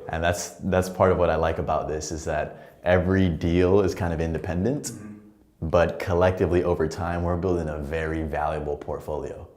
And that's part of what I like about this, is that every deal is kind of independent, but collectively over time, we're building a very valuable portfolio.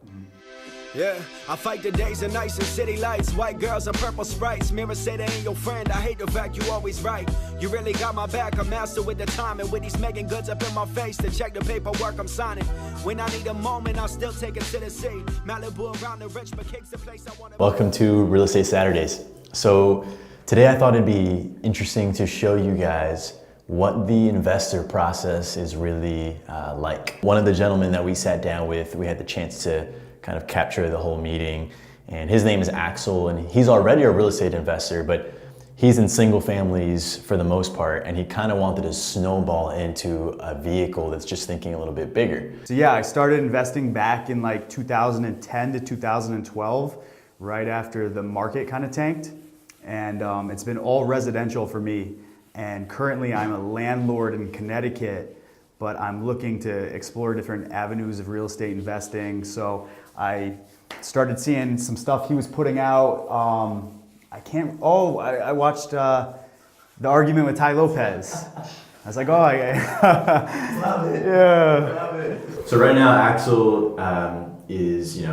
Yeah, I fight the days and nights and city lights, white girls and purple sprites. Mirrors say they ain't your friend. I hate the fact you always right. You really got my back. I'm master with the time, and with these Megan goods up in my face to check the paperwork I'm signing. When I need a moment, I'll still take it to the sea. Malibu around the rich, but Cake's the place I want to. Welcome to Real Estate Saturdays. So today I thought it'd be interesting to show you guys what the investor process is really like. One of the gentlemen that we sat down with, we had the chance to kind of capture the whole meeting, and his name is Axel, and he's already a real estate investor, but he's in single families for the most part, and he kind of wanted to snowball into a vehicle that's just thinking a little bit bigger. So yeah, I started investing back in like 2010 to 2012, right after the market kind of tanked, and it's been all residential for me. And currently I'm a landlord in Connecticut, but I'm looking to explore different avenues of real estate investing. So I started seeing some stuff he was putting out. I watched the argument with Ty Lopez. I was like, oh, Love it. yeah. Love it. So right now, Axel is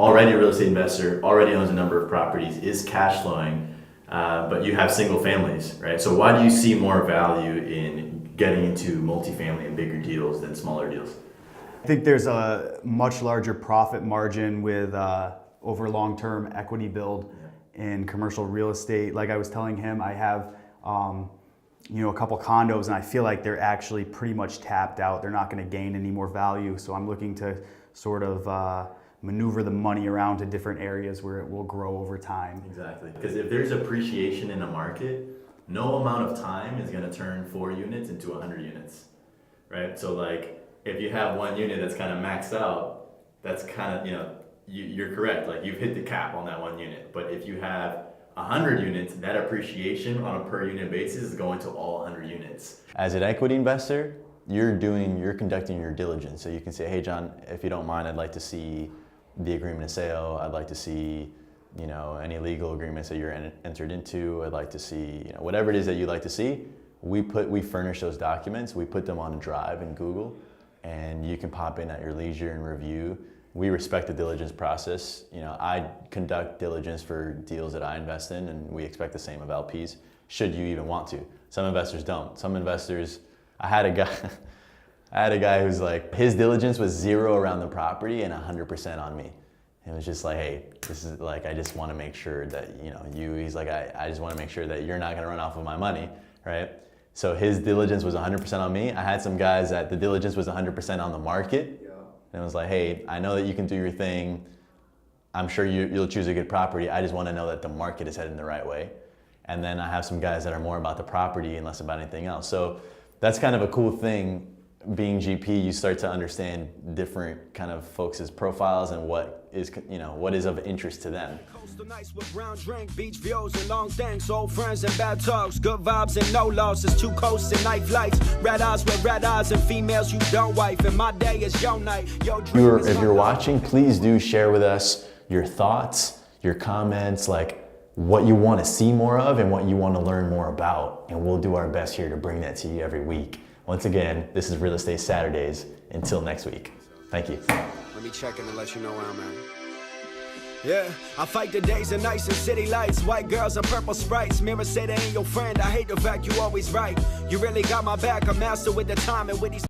already a real estate investor, already owns a number of properties, is cash flowing, but you have single families, right? So why do you see more value in getting into multifamily and bigger deals than smaller deals? I think there's a much larger profit margin with over long-term equity build in commercial real estate. Like I was telling him, I have a couple condos, and I feel like they're actually pretty much tapped out. They're not going to gain any more value. So I'm looking to sort of maneuver the money around to different areas where it will grow over time. Exactly. Because if there's appreciation in a market, no amount of time is going to turn 4 units into 100 units, right? So like if you have one unit that's kind of maxed out, that's kind of, you're correct. Like you've hit the cap on that one unit. But if you have 100 units, that appreciation on a per unit basis is going to all 100 units. As an equity investor, you're conducting your diligence. So you can say, hey John, if you don't mind, I'd like to see the agreement of sale. I'd like to see any legal agreements that you're entered into. I'd like to see, whatever it is that you'd like to see. We furnish those documents. We put them on a drive in Google, and you can pop in at your leisure and review. We respect the diligence process. I conduct diligence for deals that I invest in, and we expect the same of LPs, should you even want to. Some investors don't. Some investors, I had a guy who's like, his diligence was 0 around the property and 100% on me. It was just like, hey, this is like, I just want to make sure that, he's like, I just want to make sure that you're not going to run off of my money, right? So his diligence was 100% on me. I had some guys that the diligence was 100% on the market. Yeah. And it was like, hey, I know that you can do your thing. I'm sure you'll choose a good property. I just want to know that the market is heading the right way. And then I have some guys that are more about the property and less about anything else. So that's kind of a cool thing. Being GP, you start to understand different kind of folks' profiles and what is of interest to them. Coastal nights with brown drink, beach views and long things, old friends and bad talks, good vibes and no losses, 2 coasts and night flights, red eyes with red eyes and females you don't wife, and my day is your night. If you're watching, please do share with us your thoughts, your comments, like what you want to see more of and what you want to learn more about, and we'll do our best here to bring that to you every week. Once again, this is Real Estate Saturdays. Until next week. Thank you. Let me check in and let you know where I'm at. Yeah, I fight the days and nights and city lights, white girls and purple sprites. Mirrors say they ain't your friend. I hate the fact you always right. You really got my back. I'm master with the time, and with these